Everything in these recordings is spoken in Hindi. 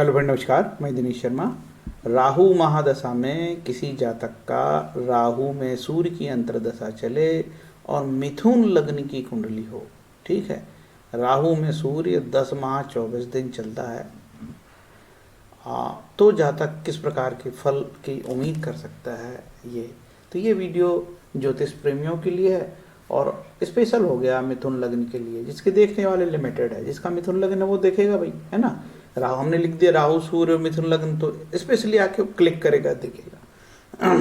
हेलो भाई, नमस्कार। मैं दिनेश शर्मा। राहु महादशा में किसी जातक का राहु में सूर्य की अंतर्दशा चले और मिथुन लग्न की कुंडली हो, ठीक है। राहु में सूर्य 10 माह 24 दिन चलता है। तो जातक किस प्रकार के फल की उम्मीद कर सकता है ये वीडियो ज्योतिष प्रेमियों के लिए है और स्पेशल हो गया मिथुन लग्न के लिए। जिसके देखने वाले लिमिटेड है, जिसका मिथुन लग्न है वो देखेगा भाई, है ना। राहु हमने लिख दिया, राहु सूर्य मिथुन लग्न, तो स्पेशली आके क्लिक करेगा, देखेगा।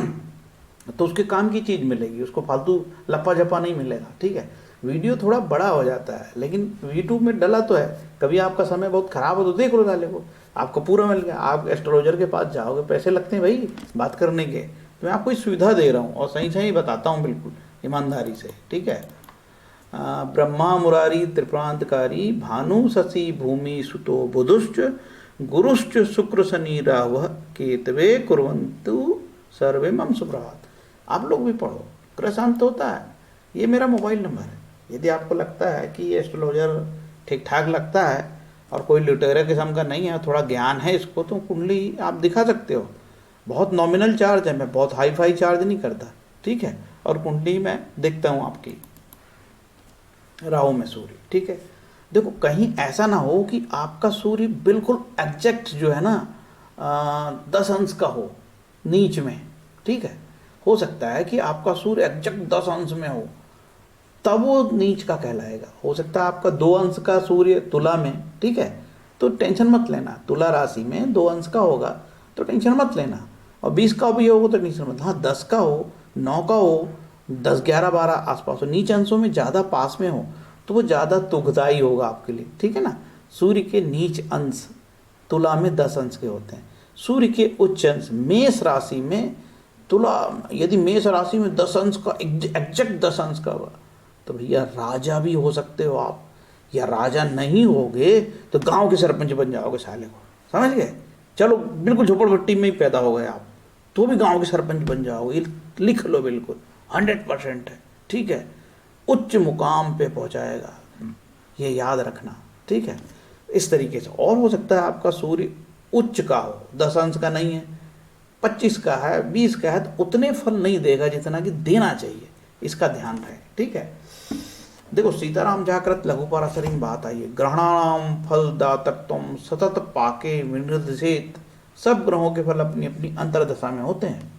तो उसके काम की चीज़ मिलेगी, उसको फालतू लप्पा झप्पा नहीं मिलेगा, ठीक है। वीडियो थोड़ा बड़ा हो जाता है लेकिन यूट्यूब में डला तो है। कभी आपका समय बहुत खराब हो तो देख लो डाले को, आपको पूरा मिल गया। आप एस्ट्रोलॉजर के पास जाओगे, पैसे लगते हैं भाई बात करने के, तो मैं आपको सुविधा दे रहा हूँ और सही सही बताता हूँ, बिल्कुल ईमानदारी से, ठीक है। ब्रह्मा मुरारी त्रिप्रांतकारी भानु शशि भूमि सुतो बुधुश्च गुरुश्च शुक्र शनि राहु केतवे कुर्वन्तु सर्वे मम सुप्रभात। आप लोग भी पढ़ो, कृशांत होता है। ये मेरा मोबाइल नंबर है। यदि आपको लगता है कि ये एस्ट्रोलॉजर ठीक ठाक लगता है और कोई लुटेरा किस्म का नहीं है, थोड़ा ज्ञान है इसको, तो कुंडली आप दिखा सकते हो। बहुत नॉमिनल चार्ज है, मैं बहुत हाई फाई चार्ज नहीं करता, ठीक है। और कुंडली मैं देखता हूँ आपकी राहु में सूर्य, ठीक है। देखो कहीं ऐसा ना हो कि आपका सूर्य बिल्कुल एग्जैक्ट जो है ना 10 अंश का हो नीच में, ठीक है। हो सकता है कि आपका सूर्य एग्जैक्ट 10 अंश में हो, तब वो नीच का कहलाएगा। हो सकता है आपका 2 अंश का सूर्य तुला में, ठीक है, तो टेंशन मत लेना। तुला राशि में 2 अंश का होगा तो टेंशन मत लेना, और 20 का भी होगा तो टेंशन मत। हाँ 10 का हो, 9 का हो, 10 11 12 आसपास हो, नीच अंशों में ज़्यादा पास में हो तो वो ज़्यादा तुगदाई होगा आपके लिए, ठीक है ना। सूर्य के नीच अंश तुला में 10 अंश के होते हैं। सूर्य के उच्च अंश मेष राशि में तुला, यदि मेष राशि में 10 अंश का एग्जैक्ट 10 अंश का हुआ तो भैया राजा भी हो सकते हो आप, या राजा नहीं होगे तो गांव के सरपंच बन जाओगे साले को, समझ गए। चलो बिल्कुल झोपड़पट्टी में ही पैदा हो गए आप तो भी गांव के सरपंच बन जाओगे, लिख लो, बिल्कुल 100% है, ठीक है। उच्च मुकाम पे पहुंचाएगा, ये याद रखना, ठीक है। इस तरीके से और हो सकता है आपका सूर्य उच्च का हो, 10 अंश का नहीं है, 25 का है, 20 का है, तो उतने फल नहीं देगा जितना कि देना चाहिए, इसका ध्यान रहे, ठीक है। देखो सीताराम जागृत लघु पराशरी में बात आई है, ग्रहणाम फल दातकत्वम सतत पाके विनिर्देशित। सब ग्रहों के फल अपनी अपनी अंतर्दशा में होते हैं,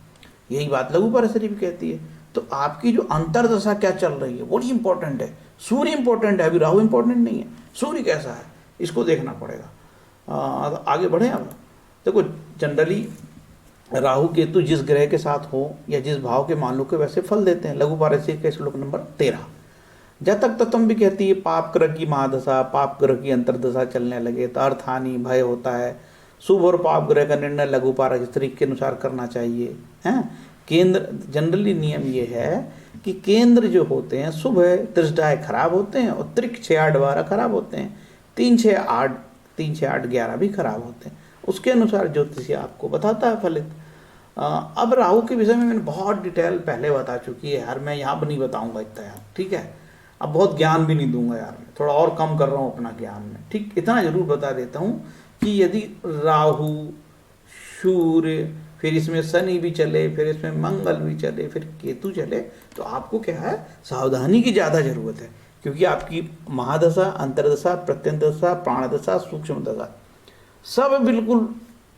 यही बात लघु पराशरी भी कहती है। तो आपकी जो अंतर्दशा क्या चल रही है बड़ी इंपॉर्टेंट है। सूर्य इंपॉर्टेंट है, अभी राहु इंपॉर्टेंट नहीं है, सूर्य कैसा है इसको देखना पड़ेगा। आगे बढ़े अब। देखो जनरली राहु केतु जिस ग्रह के साथ हो या जिस भाव के मान लो के वैसे फल देते हैं। लघु पराशरी का श्लोक नंबर 13 जातक तत्व भी कहती है, पाप ग्रह की महादशा, पाप ग्रह की अंतर्दशा चलने लगे तो अर्थहानि भय होता है। शुभ और पाप ग्रह का निर्णय लघु पराशरी के अनुसार करना चाहिए, हैं। केंद्र जनरली नियम ये है कि केंद्र जो होते हैं शुभ है, त्रिष्ठाएँ खराब होते हैं और त्रिक 6 8 12 खराब होते हैं, 3 6 8 11 भी खराब होते हैं। उसके अनुसार ज्योतिषी आपको बताता है फलित। अब राहु के विषय में मैंने बहुत डिटेल पहले बता चुकी है यार, मैं यहाँ पर नहीं बताऊंगा इतना यार, ठीक है। अब बहुत ज्ञान भी नहीं दूंगा यार, मैं थोड़ा और कम कर रहा हूँ अपना ज्ञान में, ठीक। इतना जरूर बता देता हूँ कि यदि राहु सूर्य फिर इसमें शनि भी चले, फिर इसमें मंगल भी चले, फिर केतु चले, तो आपको क्या है सावधानी की ज़्यादा जरूरत है। क्योंकि आपकी महादशा, अंतर्दशा, प्रत्यंतदशा, प्राणदशा, सूक्ष्म दशा सब बिल्कुल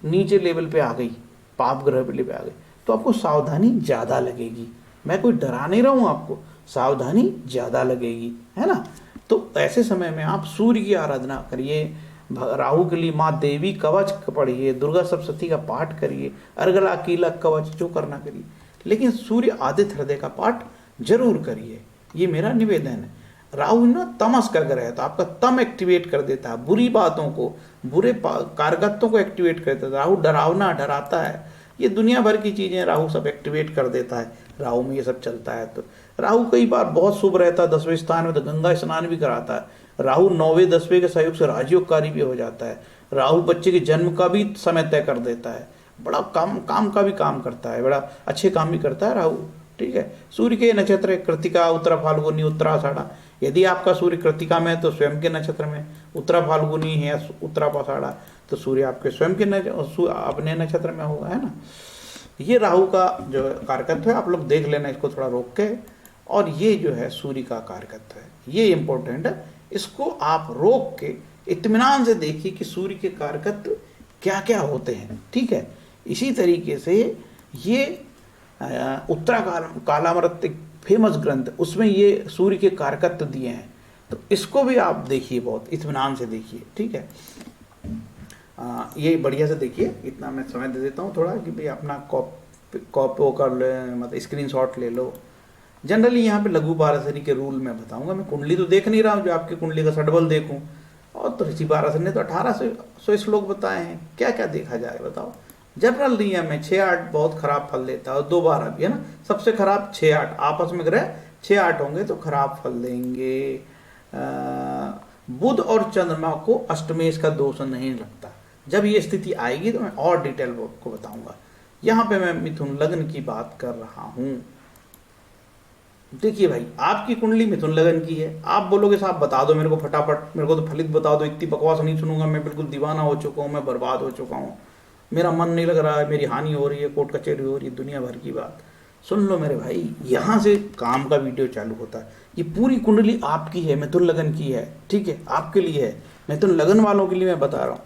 नीचे लेवल पे आ गई, पाप ग्रह पे आ गई, तो आपको सावधानी ज़्यादा लगेगी। मैं कोई डरा नहीं रहा हूँ आपको, सावधानी ज़्यादा लगेगी, है ना। तो ऐसे समय में आप सूर्य की आराधना करिए, राहु के लिए माँ देवी कवच पढ़िए, दुर्गा सप्तशती का पाठ करिए, अर्गला कीलक कवच जो करना करिए, लेकिन सूर्य आदित्य हृदय का पाठ जरूर करिए, ये मेरा निवेदन है। राहु ना तमस का ग्रह है तो आपका तम एक्टिवेट कर देता है, बुरी बातों को, बुरे कारगत्वों को एक्टिवेट कर देता है। राहु डरावना, डराता है, ये दुनिया भर की चीज़ें राहु सब एक्टिवेट कर देता है। राहु में ये सब चलता है। तो राहु कई बार बहुत शुभ रहता है 10वें स्थान में, तो गंगा स्नान भी कराता है। राहु 9वें 10वें के सहयोग से राजयोगकारी भी हो जाता है। राहु बच्चे के जन्म का भी समय तय कर देता है, बड़ा काम का भी काम करता है, बड़ा अच्छे काम भी करता है राहु, ठीक है। सूर्य के नक्षत्र कृतिका, उत्तरा फाल्गुनी, उत्तराषाढ़ा। यदि आपका सूर्य कृतिका में है तो स्वयं के नक्षत्र में, उत्तरा फाल्गुनी है, उत्तरा पाषाढ़ा तो सूर्य आपके स्वयं के अपने नक्षत्र में होगा, है ना। ये राहु का जो कारकत्व है, आप लोग देख लेना इसको थोड़ा रोक के। और ये जो है सूर्य का कारकत्व है, ये इंपॉर्टेंट है, इसको आप रोक के इत्मीनान से देखिए कि सूर्य के कारकत्व क्या क्या होते हैं, ठीक है। इसी तरीके से ये कालामृत एक फेमस ग्रंथ, उसमें ये सूर्य के कारकत्व दिए हैं, तो इसको भी आप देखिए, बहुत इत्मीनान से देखिए, ठीक है। ये बढ़िया से देखिए, इतना मैं समय दे देता हूँ थोड़ा कि भाई अपना कॉपी कर ले, मतलब स्क्रीनशॉट ले लो। जनरली यहाँ पे लघु पाराशरी के रूल में बताऊंगा, मैं कुंडली तो देख नहीं रहा हूँ जो आपकी कुंडली का षटबल देखूँ। और तो ऋषि पाराशर ने तो 1800 श्लोक बताए हैं, क्या क्या देखा जाए बताओ। जनरल नियम है 6-8 बहुत खराब फल देता है, और 2-12 भी है ना, सबसे खराब 6-8, आपस में ग्रह 6-8 होंगे तो खराब फल देंगे। बुध और चंद्रमा को अष्टमेश का दोष नहीं लगता। जब ये स्थिति आएगी तो मैं और डिटेल को बताऊंगा। यहाँ पे मैं मिथुन लग्न की बात कर रहा हूँ। देखिए भाई, आपकी कुंडली मिथुन लगन की है, आप बोलोगे साहब बता दो मेरे को फटाफट, मेरे को तो फलित बता दो, इतनी बकवास नहीं सुनूंगा, मैं बिल्कुल दीवाना हो चुका हूँ, मैं बर्बाद हो चुका हूँ, मेरा मन नहीं लग रहा है, मेरी हानि हो रही है, कोर्ट कचहरी हो रही है, दुनिया भर की बात। सुन लो मेरे भाई, यहाँ से काम का वीडियो चालू होता है। ये पूरी कुंडली आपकी है, मिथुन लगन की है, ठीक है, आपके लिए है, मिथुन लगन वालों के लिए मैं बता रहा हूँ।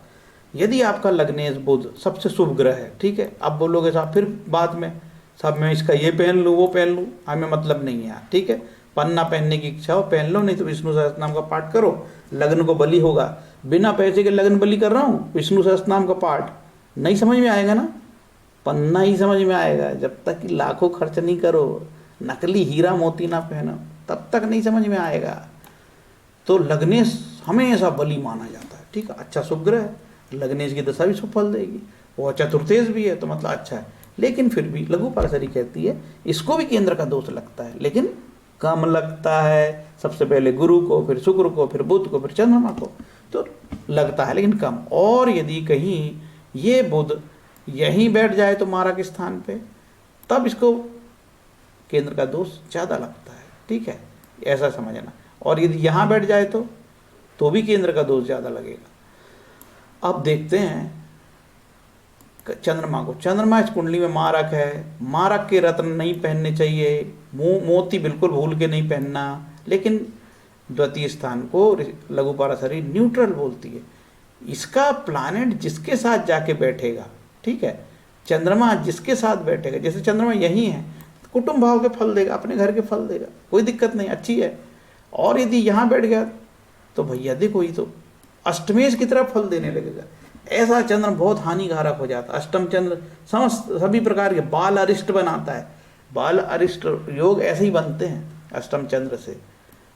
यदि आपका लग्नेश बुध सबसे शुभ ग्रह है, ठीक है, आप बोलोगे साहब फिर बाद में साहब मैं इसका ये पहन लूँ वो पहन लूँ, हमें मतलब नहीं है, ठीक है। पन्ना पहनने की इच्छा हो पहन लो, नहीं तो विष्णु सहस्त्रनाम का पाठ करो, लग्न को बलि होगा। बिना पैसे के लग्न बलि कर रहा हूँ, विष्णु सहस्त्रनाम का पाठ नहीं समझ में आएगा ना, पन्ना ही समझ में आएगा। जब तक कि लाखों खर्च नहीं करो, नकली हीरा मोती ना पहनो, तब तक नहीं समझ में आएगा। तो लग्नेश हमेशा बलि माना जाता है, ठीक है, अच्छा शुभ ग्रह है, लग्नेश की दशा भी शुभ फल देगी, वो चतुर्थेश भी है तो मतलब अच्छा है। लेकिन फिर भी लघु पाराशरी कहती है इसको भी केंद्र का दोष लगता है, लेकिन कम लगता है। सबसे पहले गुरु को, फिर शुक्र को, फिर बुध को, फिर चंद्रमा को, तो लगता है लेकिन कम। और यदि कहीं ये बुध यहीं बैठ जाए तो मारक स्थान पे, तब इसको केंद्र का दोष ज़्यादा लगता है, ठीक है, ऐसा समझना। और यदि यहाँ बैठ जाए तो भी केंद्र का दोष ज़्यादा लगेगा। अब देखते हैं चंद्रमा को। चंद्रमा इस कुंडली में मारक है, मारक के रत्न नहीं पहनने चाहिए, मोती बिल्कुल भूल के नहीं पहनना। लेकिन द्वितीय स्थान को लघु पाराशरी न्यूट्रल बोलती है। इसका प्लानेट जिसके साथ जाके बैठेगा, ठीक है, चंद्रमा जिसके साथ बैठेगा, जैसे चंद्रमा यही है, कुटुंब भाव के फल देगा, अपने घर के फल देगा, कोई दिक्कत नहीं, अच्छी है। और यदि यहाँ बैठ गया तो भैया देखो, ये तो अष्टमेश की तरफ फल देने लगेगा। ऐसा चंद्र बहुत हानिकारक हो जाता है। अष्टम चंद्र समस्त सभी प्रकार के बाल अरिष्ट बनाता है, बाल अरिष्ट योग ऐसे ही बनते हैं अष्टम चंद्र से।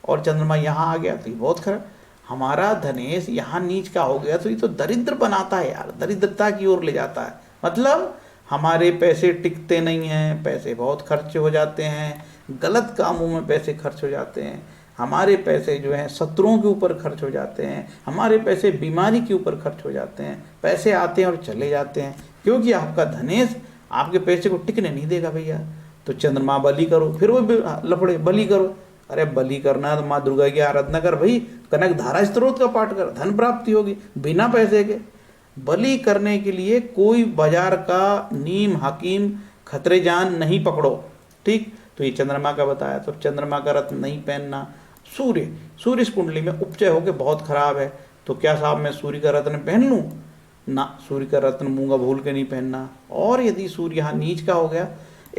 और चंद्रमा यहाँ आ गया तो ये बहुत खराब। हमारा धनेश यहाँ नीच का हो गया तो ये तो दरिद्र बनाता है यार, दरिद्रता की ओर ले जाता है। मतलब हमारे पैसे टिकते नहीं हैं, पैसे बहुत खर्च हो जाते हैं, गलत कामों में पैसे खर्च हो जाते हैं, हमारे पैसे जो हैं शत्रुओं के ऊपर खर्च हो जाते हैं, हमारे पैसे बीमारी के ऊपर खर्च हो जाते हैं, पैसे आते हैं और चले जाते हैं, क्योंकि आपका धनेश आपके पैसे को टिकने नहीं देगा भैया। तो चंद्रमा बलि करो, फिर वो लफड़े बलि करो। अरे बलि करना है तो माँ दुर्गा की आराधना कर भाई, कनक धारा स्त्रोत का पाठ कर, धन प्राप्ति होगी बिना पैसे के। बलि करने के लिए कोई बाजार का नीम हकीम खतरे जान नहीं पकड़ो, ठीक। तो ये चंद्रमा का बताया। तो चंद्रमा का रत्न नहीं पहनना। सूर्य इस कुंडली में उपचय होकर बहुत खराब है, तो क्या साहब मैं सूर्य का रत्न पहन लूँ ना? सूर्य का रत्न मूंगा भूल के नहीं पहनना। और यदि सूर्य यहाँ नीच का हो गया,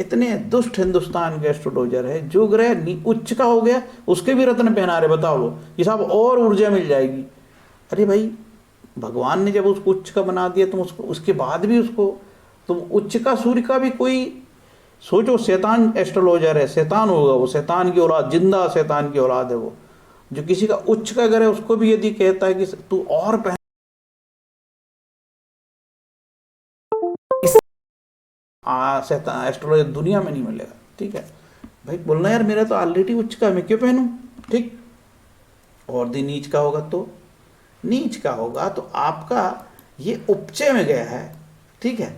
इतने दुष्ट हिंदुस्तान के एस्ट्रोलॉजर है, जो ग्रह उच्च का हो गया उसके भी रत्न पहना रहे, बताओ लो, ये साहब और ऊर्जा मिल जाएगी। अरे भाई, भगवान ने जब उसको उच्च का बना दिया, तुम उसको उसके बाद भी उसको तुम उच्च का सूर्य का भी कोई सोचो, शैतान एस्ट्रोलॉजर है, शैतान होगा वो, शैतान की औलाद, जिंदा शैतान की औलाद है वो, जो किसी का उच्च का ग्रह उसको भी यदि कहता है कि तू और पहन, शैतान एस्ट्रोलॉजर दुनिया में नहीं मिलेगा, ठीक है भाई। बोलना यार मेरा तो ऑलरेडी उच्च का, मैं क्यों पहनूं, ठीक। और दिन नीच का होगा तो नीच का होगा तो आपका ये उपचय में गया है, ठीक है,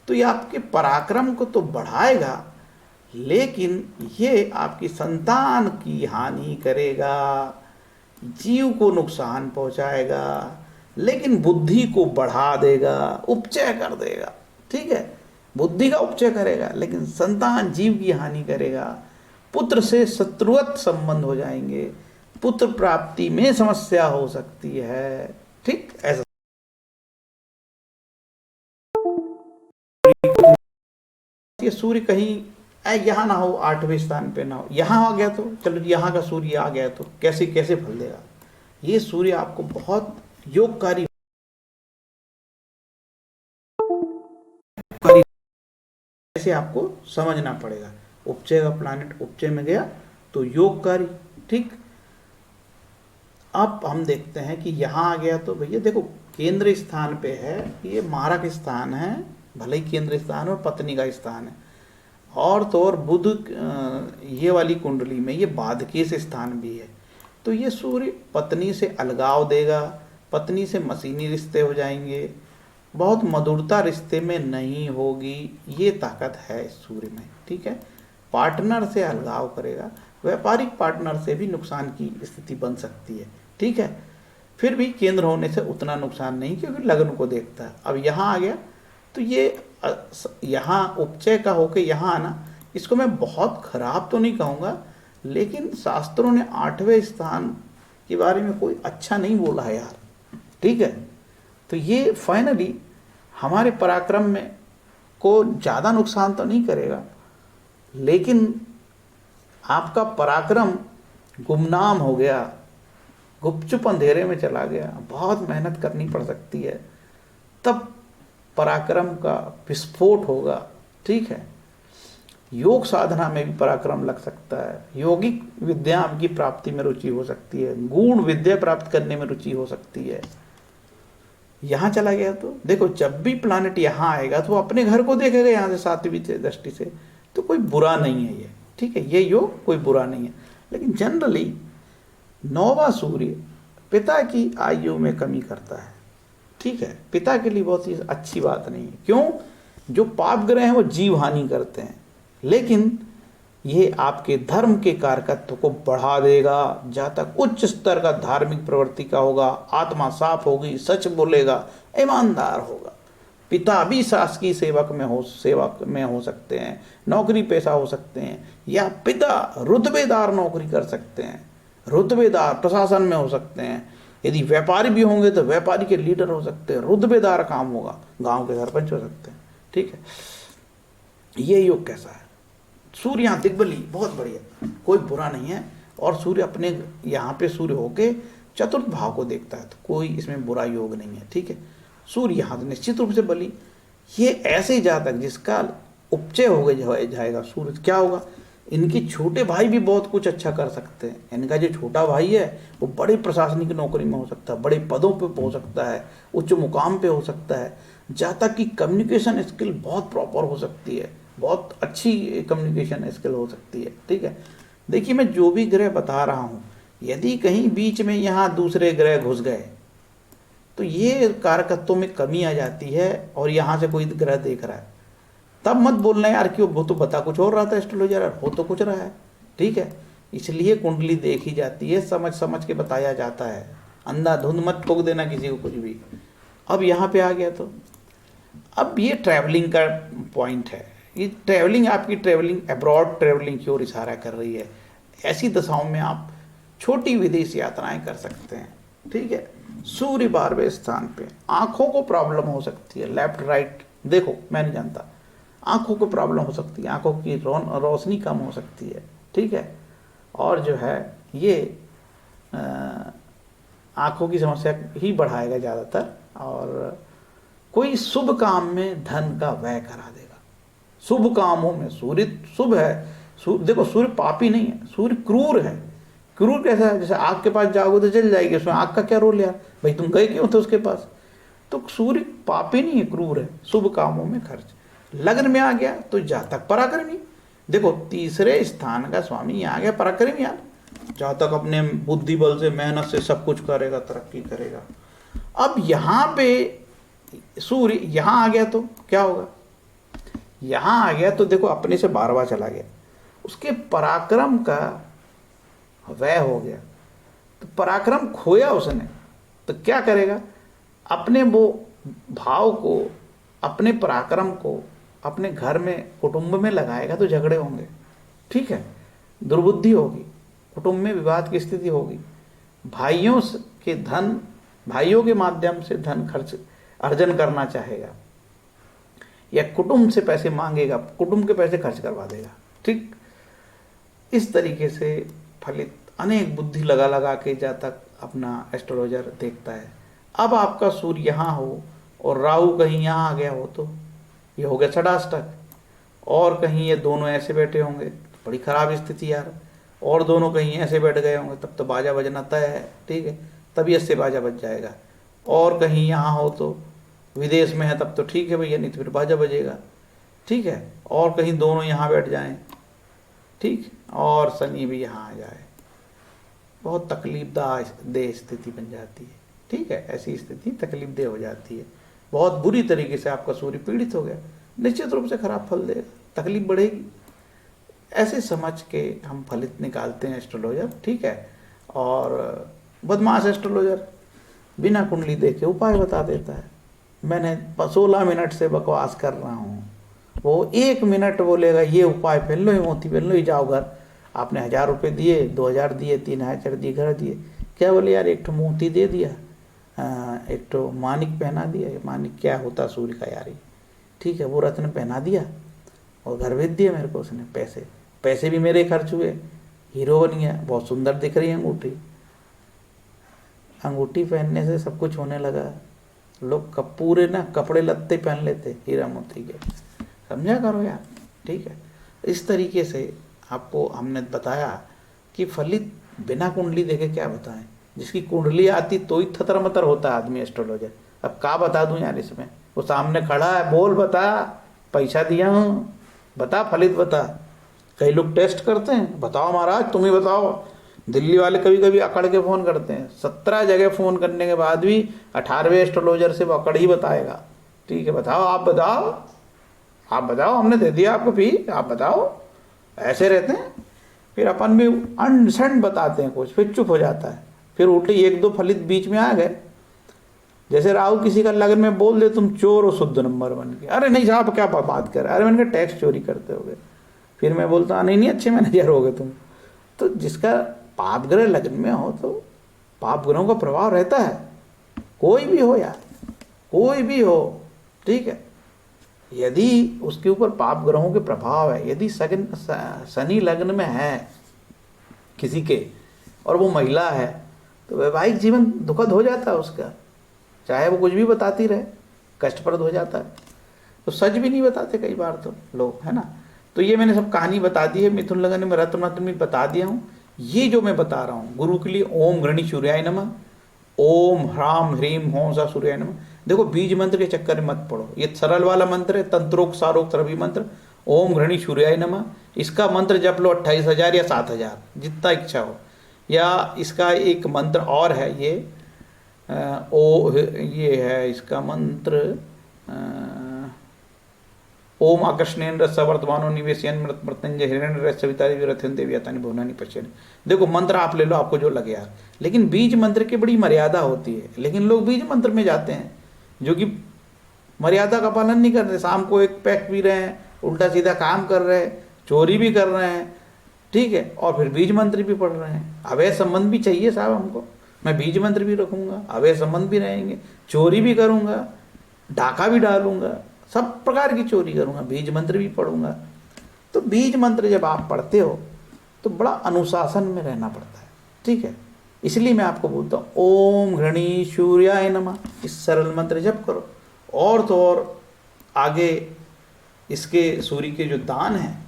तो ये आपके पराक्रम को तो बढ़ाएगा, लेकिन ये आपकी संतान की हानि करेगा, जीव को नुकसान पहुंचाएगा, लेकिन बुद्धि को बढ़ा देगा, उपचय कर देगा। ठीक है, बुद्धि का उपचय करेगा, लेकिन संतान जीव की हानि करेगा। पुत्र से शत्रुवत संबंध हो जाएंगे, पुत्र प्राप्ति में समस्या हो सकती है। ठीक, ऐसा ये सूर्य कहीं यहाँ ना हो, 8वें स्थान पे ना हो, यहाँ आ गया तो चलो, यहाँ का सूर्य आ गया तो कैसे कैसे फल देगा। ये सूर्य आपको बहुत योगकारी ऐसे आपको समझना पड़ेगा। उपचय का प्लानिट उपचय में गया तो योगकारी। ठीक, अब हम देखते हैं कि यहाँ आ गया तो भैया देखो केंद्र स्थान पे है, ये मारक स्थान है, भले ही केंद्र स्थान और पत्नी का स्थान है। और तो और बुध ये वाली कुंडली में ये बाधकीय से स्थान भी है, तो ये सूर्य पत्नी से अलगाव देगा, पत्नी से मशीनी रिश्ते हो जाएंगे, बहुत मधुरता रिश्ते में नहीं होगी, ये ताकत है इस सूर्य में। ठीक है, पार्टनर से अलगाव करेगा, व्यापारिक पार्टनर से भी नुकसान की स्थिति बन सकती है। ठीक है, फिर भी केंद्र होने से उतना नुकसान नहीं, क्योंकि लग्न को देखता है। अब यहाँ आ गया तो ये यहाँ उपचय का होके यहाँ आना, इसको मैं बहुत खराब तो नहीं कहूँगा, लेकिन शास्त्रों ने 8वें स्थान के बारे में कोई अच्छा नहीं बोला है यार। ठीक है, तो ये फाइनली हमारे पराक्रम में को ज़्यादा नुकसान तो नहीं करेगा, लेकिन आपका पराक्रम गुमनाम हो गया, गुपचुप अंधेरे में चला गया, बहुत मेहनत करनी पड़ सकती है, तब पराक्रम का विस्फोट होगा। ठीक है, योग साधना में भी पराक्रम लग सकता है, यौगिक विद्या की प्राप्ति में रुचि हो सकती है, गूढ़ विद्या प्राप्त करने में रुचि हो सकती है। यहाँ चला गया तो देखो, जब भी प्लानिट यहाँ आएगा तो अपने घर को देखेगा यहाँ से 7वीं दृष्टि से, तो कोई बुरा नहीं है ये। ठीक है, ये योग कोई बुरा नहीं है, लेकिन जनरली 9वां सूर्य पिता की आयु में कमी करता है। ठीक है, पिता के लिए बहुत ही अच्छी बात नहीं है। क्यों? जो पाप ग्रह हैं वो जीव हानि करते हैं, लेकिन ये आपके धर्म के कारकत्व को बढ़ा देगा। जातक उच्च स्तर का धार्मिक प्रवृत्ति का होगा, आत्मा साफ होगी, सच बोलेगा, ईमानदार होगा। पिता भी शासकीय सेवक में हो सकते हैं, नौकरी पेशा हो सकते हैं, या पिता रुतबेदार नौकरी कर सकते हैं, रुतबेदार प्रशासन में हो सकते हैं। यदि व्यापारी भी होंगे तो व्यापारी के लीडर हो सकते हैं, रुतबेदार काम होगा, गांव के सरपंच हो सकते हैं। ठीक है, ये योग कैसा है? सूर्य यहाँ दिग्बली बहुत बढ़िया, कोई बुरा नहीं है। और सूर्य अपने यहाँ पे सूर्य होके चतुर्थ भाव को देखता है, तो कोई इसमें बुरा योग नहीं है। ठीक है, सूर्य यहाँ निश्चित रूप से बली। ये ऐसे जातक जिसका उपचय हो जाएगा सूर्य, क्या होगा? इनके छोटे भाई भी बहुत कुछ अच्छा कर सकते हैं। इनका जो छोटा भाई है वो बड़ी प्रशासनिक नौकरी में हो सकता है, बड़े पदों पे हो सकता है, उच्च मुकाम पे हो सकता है। जातक की कम्युनिकेशन स्किल बहुत प्रॉपर हो सकती है, बहुत अच्छी कम्युनिकेशन स्किल हो सकती है। ठीक है, देखिए मैं जो भी ग्रह बता रहा हूँ, यदि कहीं बीच में यहाँ दूसरे ग्रह घुस गए तो ये कारकत्वों में कमी आ जाती है, और यहाँ से कोई ग्रह देख रहा है तब मत बोलना यार कि वो तो बता कुछ और रहा था एस्ट्रोलॉजर, हो तो कुछ रहा है। ठीक है, इसलिए कुंडली देखी जाती है, समझ समझ के बताया जाता है, अंधाधुंध मत ठोक देना किसी को कुछ भी। अब यहाँ पे आ गया तो अब ये ट्रैवलिंग का पॉइंट है। ये ट्रैवलिंग, आपकी ट्रैवलिंग अब्रॉड ट्रैवलिंग की ओर इशारा कर रही है। ऐसी दशाओं में आप छोटी विदेश यात्राएं कर सकते हैं। ठीक है, सूर्य 12वें स्थान पे, आंखों को प्रॉब्लम हो सकती है, लेफ्ट राइट देखो मैं नहीं जानता, आंखों को प्रॉब्लम हो सकती है, आंखों की रोशनी कम हो सकती है। ठीक है, और जो है ये आंखों की समस्या ही बढ़ाएगा ज़्यादातर, और कोई शुभ काम में धन का व्यय करा देगा। शुभ कामों में सूर्य शुभ है। देखो सूर्य पापी नहीं है, सूर्य क्रूर है। क्रूर कैसा है? जैसे आग के पास जाओगे तो जल जाएगी, उसमें आग का क्या रोल यार, भाई तुम गए क्यों थे उसके पास? तो सूर्य पापी नहीं है, क्रूर है। शुभ कामों में खर्च। लग्न में आ गया तो जातक पराक्रमी। देखो तीसरे स्थान का स्वामी आ गया पराक्रमी यार, जातक अपने बुद्धि बल से मेहनत से सब कुछ करेगा, तरक्की करेगा। अब यहाँ पे सूर्य यहाँ आ गया तो क्या होगा? यहाँ आ गया तो देखो अपने से 12वां चला गया, उसके पराक्रम का व्यय हो गया, तो पराक्रम खोया उसने, तो क्या करेगा? अपने वो भाव को, अपने पराक्रम को अपने घर में, कुटुंब में लगाएगा तो झगड़े होंगे, ठीक है, दुर्बुद्धि होगी, कुटुंब में विवाद की स्थिति होगी, भाइयों के धन, भाइयों के माध्यम से धन खर्च अर्जन करना चाहेगा, या कुटुंब से पैसे मांगेगा, कुटुंब के पैसे खर्च करवा देगा, ठीक। इस तरीके से फलित अनेक बुद्धि लगा लगा के जहाँ तक अपना एस्ट्रोलॉजर देखता है। अब आपका सूर्य यहाँ हो और राहु कहीं यहाँ आ गया हो तो ये हो गया षडाष्टक, और कहीं ये दोनों ऐसे बैठे होंगे, बड़ी खराब स्थिति यार, और दोनों कहीं ऐसे बैठ गए होंगे तब तो बाजा बजना तय है, ठीक है, तबीयत से बाजा बज जाएगा। और कहीं यहाँ हो तो विदेश में है तब तो ठीक है भैया, नहीं तो फिर बाजा बजेगा, ठीक है। और कहीं दोनों यहाँ बैठ जाएं, ठीक, और शनि भी यहाँ आ जाए, बहुत तकलीफदेह स्थिति बन जाती है, ठीक है। ऐसी स्थिति तकलीफदेह हो जाती है, बहुत बुरी तरीके से आपका सूर्य पीड़ित हो गया, निश्चित रूप से खराब फल देगा, तकलीफ बढ़ेगी। ऐसे समझ के हम फलित निकालते हैं एस्ट्रोलॉजर, ठीक है। और बदमाश एस्ट्रोलॉजर बिना कुंडली देखे उपाय बता देता है। मैंने 16 मिनट से बकवास कर रहा हूँ, वो 1 मिनट बोलेगा ये उपाय पहन लो, ये मोती पहन लो, ये जाओ घर। आपने 1000 रुपये दिए, 2000 दिए, 3000 दिए, घर दिए, क्या बोले यार एक ठो मोती दे दिया, एक ठो मानिक पहना दिया। मानिक क्या होता सूर्य का यार, ठीक है, वो रत्न पहना दिया और घर भेज दिया मेरे को उसने। पैसे भी मेरे खर्च हुए, हीरो बन गया, बहुत सुंदर दिख रही है अंगूठी। अंगूठी पहनने से सब कुछ होने लगा, लोग पूरे ना कपड़े लत्ते पहन लेते हीरा मोती के, समझा करो यार, ठीक है। इस तरीके से आपको हमने बताया कि फलित बिना कुंडली देखे क्या बताएं। जिसकी कुंडली आती तो ही थतर मतर होता है आदमी एस्ट्रोलॉजर। अब क्या बता दूं यार इसमें, वो सामने खड़ा है, बोल बता, पैसा दिया हूँ, बता फलित बता। कई लोग टेस्ट करते हैं, बताओ महाराज तुम ही बताओ। दिल्ली वाले कभी कभी अकड़ के फ़ोन करते हैं, 17 जगह फ़ोन करने के बाद भी 18वें एस्ट्रोलॉजर से वो अकड़ ही बताएगा, ठीक है, बताओ आप बताओ, आप बताओ, हमने दे दिया आपको फी, आप बताओ। ऐसे रहते हैं। फिर अपन भी अनसंड बताते हैं कुछ, फिर चुप हो जाता है, फिर उल्टे 1-2 फलित बीच में आ गए। जैसे राहु किसी का लगन में बोल दे तुम चोर हो शुद्ध नंबर बन के, अरे नहीं साहब क्या बात कर रहे, अरे मैंने कहा टैक्स चोरी करते हो गए। फिर मैं बोलता नहीं अच्छे मैनेजर हो गए तुम। तो जिसका पाप ग्रह लगन में हो तो पाप ग्रहों का प्रभाव रहता है, कोई भी हो यार, कोई भी हो, ठीक है। यदि उसके ऊपर पाप ग्रहों के प्रभाव है, यदि शनि लग्न में है किसी के और वो महिला है तो वैवाहिक जीवन दुखद हो जाता है उसका, चाहे वो कुछ भी बताती रहे, कष्टप्रद हो जाता है। तो सच भी नहीं बताते कई बार तो लोग, है ना। तो ये मैंने सब कहानी बता दी है, मिथुन लगन में रत्न भी बता दिया हूँ। ये जो मैं बता रहा हूँ गुरु के लिए, ओम घृणी सूर्याय नमः, ओम ह्राम ह्रीम हों सा सूर्याय नमः। देखो बीज मंत्र के चक्कर में मत पड़ो, ये सरल वाला मंत्र है, तंत्रोक्त सारोक्त रवि मंत्र, ओम घृणी सूर्याय नमः। इसका मंत्र जप लो 28,000 या 7,000 जितना इच्छा हो। या इसका एक मंत्र और है, ये है इसका मंत्र, ओम आकर्षणेन रसवर्तमानो निवेशयन मृत्युंजय हिरण्य सविता देवी रथन देवी अतानि भुवनानि पश्यन्। देखो मंत्र आप ले लो, आपको जो लगे यार, लेकिन बीज मंत्र की बड़ी मर्यादा होती है। लेकिन लोग बीज मंत्र में जाते हैं जो कि मर्यादा का पालन नहीं कर रहे, शाम को एक पैक पी रहे हैं, उल्टा सीधा काम कर रहे हैं, चोरी भी कर रहे हैं, ठीक है, और फिर बीज मंत्र भी पढ़ रहे हैं। अवैध संबंध भी चाहिए साहब हमको, मैं बीज मंत्र भी रखूंगा, अवैध संबंध भी रहेंगे, चोरी भी करूंगा, डाका भी डालूंगा, सब प्रकार की चोरी करूंगा, बीज मंत्र भी पढ़ूंगा। तो बीज मंत्र जब आप पढ़ते हो तो बड़ा अनुशासन में रहना पड़ता है, ठीक है। इसलिए मैं आपको बोलता हूँ ओम घृणी सूर्याय नमः, इस सरल मंत्र जप करो। और तो और आगे इसके सूर्य के जो दान हैं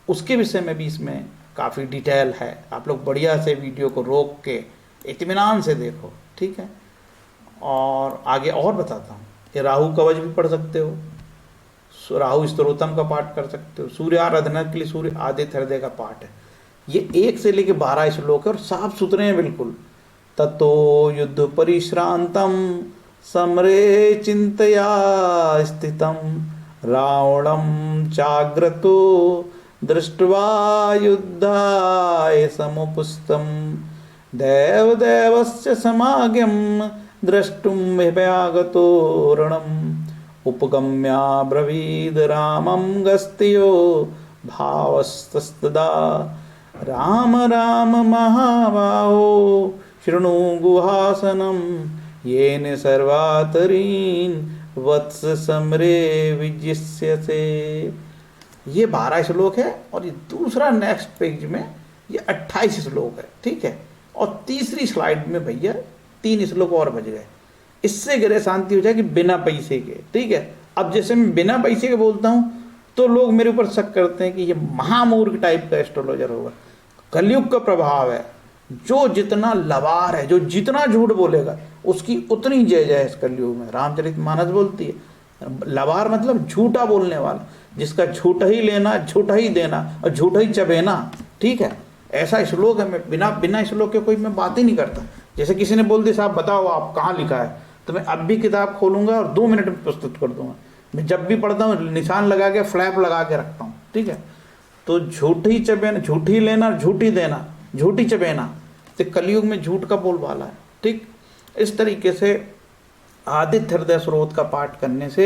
उसके विषय में भी इसमें काफ़ी डिटेल है, आप लोग बढ़िया से वीडियो को रोक के इत्मीनान से देखो, ठीक है। और आगे और बताता हूँ कि राहु कवच भी पढ़ सकते हो, राहु स्तोत्रम का पाठ कर सकते हो, सूर्य आराधना के लिए सूर्य आदित्य हृदय का पाठ है। ये 1 से लेके 12 श्लोक है और साफ सुथरे हैं बिल्कुल। ततो युद्ध परिश्रांतम समरे चिंतया स्थितम रावणम चाग्रतो दृष्ट्वा युद्धाय समुपस्थम देवदेवस्य समागम द्रष्टुम भयागतो रणम उपगम्या ब्रवीद रामं गस्त्यो भावस्तस्तदा राम राम महाबाहो शृणु गुहासनम येन सर्वातरीन वत्स समरे विजिष्यसे। ये 12 श्लोक है और ये दूसरा नेक्स्ट पेज में ये 28 श्लोक है, ठीक है। और तीसरी स्लाइड में भैया 3 श्लोक और बच गए। इससे ग्रह शांति हो जाएगी बिना पैसे के, ठीक है। अब जैसे मैं बिना पैसे के बोलता हूँ तो लोग मेरे ऊपर शक करते हैं कि ये महामूर्ख टाइप का एस्ट्रोलॉजर होगा। कलयुग का प्रभाव है, जो जितना लवार है, जो जितना झूठ बोलेगा उसकी उतनी जय जय इस कलयुग में। रामचरितमानस बोलती है लवार मतलब झूठा बोलने वाला, जिसका झूठा ही लेना, झूठा ही देना और झूठा ही चबेना, ठीक है। ऐसा श्लोक है। मैं बिना श्लोक के कोई मैं बात ही नहीं करता। जैसे किसी ने बोल दिया साहब बताओ आप कहाँ लिखा है, तो मैं अब भी किताब खोलूंगा और 2 मिनट में प्रस्तुत कर दूंगा। मैं जब भी पढ़ता हूँ निशान लगा के फ्लैप लगा के रखता हूँ, ठीक है। तो झूठी चबेना, झूठी लेना, झूठी देना, झूठी चबेना, तो कलयुग में झूठ का बोलबाला है, ठीक। इस तरीके से आदित्य हृदय स्रोत का पाठ करने से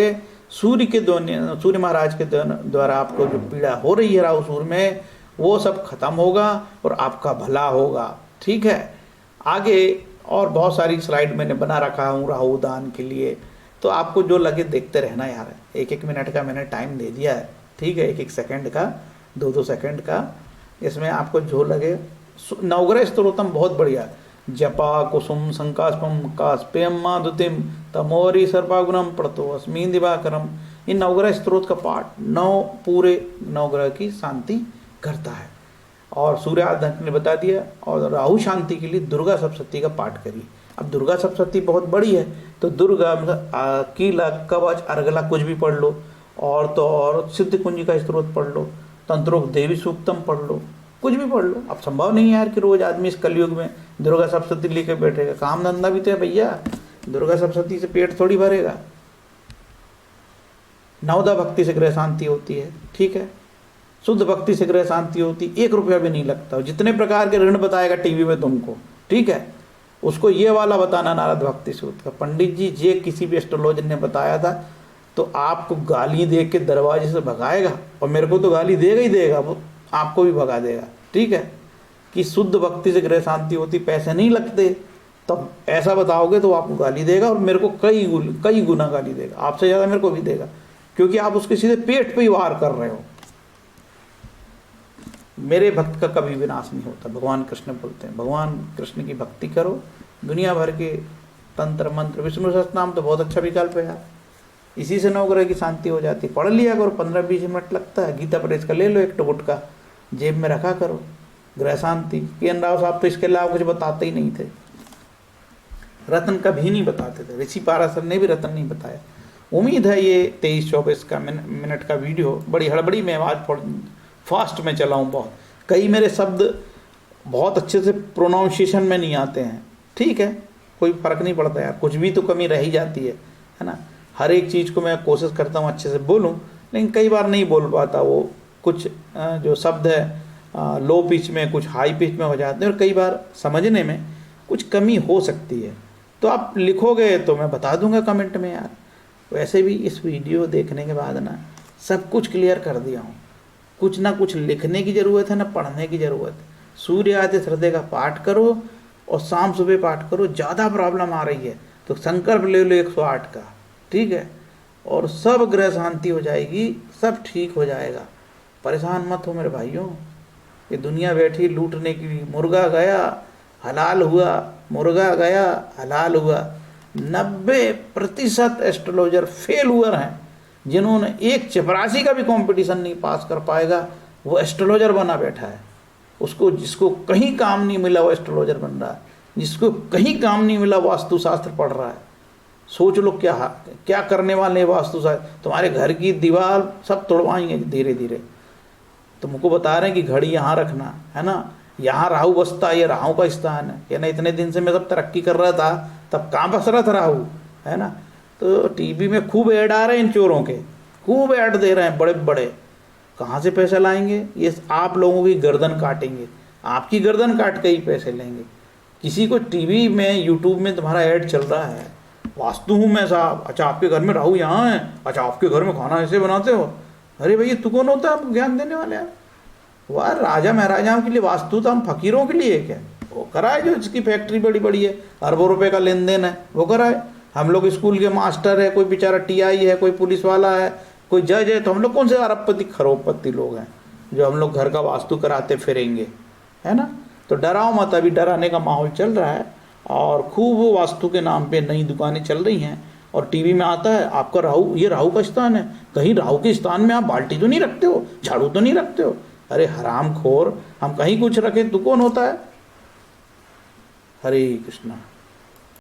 सूर्य महाराज के द्वारा आपको जो पीड़ा हो रही है राहु सूर्य में, वो सब खत्म होगा और आपका भला होगा, ठीक है। आगे और बहुत सारी स्लाइड मैंने बना रखा हूँ राहु दान के लिए, तो आपको जो लगे देखते रहना यार। 1-1 मिनट का मैंने टाइम दे दिया है, ठीक है। 1-1 सेकंड का, 2-2 सेकंड का, इसमें आपको जो लगे। नवग्रह स्तोत्रम बहुत बढ़िया है। जपा कुसुम संकास्पम कास्पेयम माधुतिम तमोरी सर्पागुणम प्रतो अस्मी दिवाकरम। इन नवग्रह स्तोत्र का पाठ पूरे नवग्रह की शांति करता है। और सूर्य आराधन ने बता दिया। और राहु शांति के लिए दुर्गा सप्तशती का पाठ करिए। अब दुर्गा सप्तशती बहुत बड़ी है, तो दुर्गा मतलब कीला, कवच, अर्गला कुछ भी पढ़ लो, और तो और सिद्ध कुंज का स्त्रोत पढ़ लो, तंत्रोक्त देवी सूक्तम पढ़ लो, कुछ भी पढ़ लो। अब संभव नहीं है यार कि रोज आदमी इस कलयुग में दुर्गा सप्तशती लेकर बैठेगा। काम धंधा भी तो है भैया, दुर्गा सप्तशती से पेट थोड़ी भरेगा। नवदा भक्ति से ग्रह शांति होती है, ठीक है। शुद्ध भक्ति से ग्रह शांति होती, 1 रुपया भी नहीं लगता। जितने प्रकार के ऋण बताएगा टीवी में तुमको, ठीक है, उसको ये वाला बताना नारद भक्ति सूत्र का। पंडित जी ये किसी भी एस्ट्रोलॉजर ने बताया था तो आपको गाली दे के दरवाजे से भगाएगा, और मेरे को तो गाली देगा ही देगा, वो आपको भी भगा देगा, ठीक है। कि शुद्ध भक्ति से ग्रह शांति होती, पैसे नहीं लगते, तब ऐसा बताओगे तो आपको गाली देगा, और मेरे को कई गुना गाली देगा, आपसे ज़्यादा मेरे को भी देगा, क्योंकि आप उसके सीधे पेट पे ही वार कर रहे हो। मेरे भक्त का कभी विनाश नहीं होता, भगवान कृष्ण बोलते हैं। भगवान कृष्ण की भक्ति करो, दुनिया भर के तंत्र मंत्र, विष्णु सहस्त्रनाम तो बहुत अच्छा विकल्प है यार, इसी से नवग्रह की शांति हो जाती। पढ़ लिया करो, 15-20 मिनट लगता है। गीता प्रेस का ले लो एक टुकड़ा, जेब में रखा करो, ग्रह शांति। के राव साहब तो इसके अलावा कुछ बताते ही नहीं थे, रत्न कभी नहीं बताते थे, ऋषि पाराशर ने भी रत्न नहीं बताया। उम्मीद है ये 23-24 का मिनट का वीडियो, बड़ी हड़बड़ी में आवाज़ फास्ट में चलाऊँ बहुत, कई मेरे शब्द बहुत अच्छे से प्रोनाउंसिएशन में नहीं आते हैं, ठीक है, कोई फ़र्क नहीं पड़ता यार, कुछ भी तो कमी रह ही जाती है ना। हर एक चीज़ को मैं कोशिश करता हूँ अच्छे से बोलूँ, लेकिन कई बार नहीं बोल पाता। वो कुछ जो शब्द है लो पिच में, कुछ हाई पिच में हो जाते हैं, और कई बार समझने में कुछ कमी हो सकती है। तो आप लिखोगे तो मैं बता दूंगा कमेंट में यार। वैसे भी इस वीडियो देखने के बाद ना सब कुछ क्लियर कर दिया हूँ, कुछ ना कुछ लिखने की ज़रूरत है ना पढ़ने की ज़रूरत है। सूर्य आदित्य हृदय का पाठ करो और शाम सुबह पाठ करो। ज़्यादा प्रॉब्लम आ रही है तो संकल्प ले लो 108 का, ठीक है, और सब ग्रह शांति हो जाएगी, सब ठीक हो जाएगा। परेशान मत हो मेरे भाइयों, ये दुनिया बैठी लूटने की। मुर्गा गया हलाल हुआ, मुर्गा गया हलाल हुआ। 90% एस्ट्रोलॉजर फेलुअर हैं, जिन्होंने एक चपरासी का भी कंपटीशन नहीं पास कर पाएगा, वो एस्ट्रोलॉजर बना बैठा है। उसको जिसको कहीं काम नहीं मिला वो एस्ट्रोलॉजर बन रहा है, जिसको कहीं काम नहीं मिला वास्तुशास्त्र पढ़ रहा है। सोच लो क्या करने वाले वास्तुशास्त्र, तुम्हारे घर की दीवार सब तोड़वाएंगे धीरे धीरे। तुमको बता रहे हैं कि घड़ी यहाँ रखना है ना, यहाँ राहु बसता है, ये राहु का स्थान है, या ना। इतने दिन से मैं सब तरक्की कर रहा था, तब कहाँ बस रहा था राहु, है ना। तो टीवी में खूब ऐड आ रहे हैं इन चोरों के, खूब ऐड दे रहे हैं बड़े बड़े। कहाँ से पैसा लाएंगे? ये आप लोगों की गर्दन काटेंगे, आपकी गर्दन काट के ही पैसे लेंगे। किसी को टीवी में यूट्यूब में तुम्हारा ऐड चल रहा है, वास्तु हूँ मैं साहब, अच्छा आपके घर में राहु यहाँ है, अच्छा आपके घर में खाना ऐसे बनाते हो, अरे भैया तू कौन होता है आपको ज्ञान देने वाले यार? वह राजा महाराजाओं के लिए वास्तु, तो हम फकीरों के लिए क्या? वो कराए जो जिसकी फैक्ट्री बड़ी बड़ी है, अरबों रुपए का लेन देन है, वो कराए। हम लोग स्कूल के मास्टर है, कोई बेचारा टीआई है, कोई पुलिस वाला है, कोई जज है, तो हम लोग कौन से अरबपति खरोबपति लोग हैं जो हम लोग घर का वास्तु कराते फिरेंगे, है ना? तो डराओ मत, अभी डराने का माहौल चल रहा है और खूब वास्तु के नाम पे नई दुकानें चल रही हैं और टीवी में आता है आपका राहु, ये राहु का स्थान है, कहीं राहु के स्थान में आप बाल्टी तो नहीं रखते हो, झाड़ू तो नहीं रखते हो? अरे हराम खोर, हम कहीं कुछ रखें तू कौन होता है? हरे कृष्णा।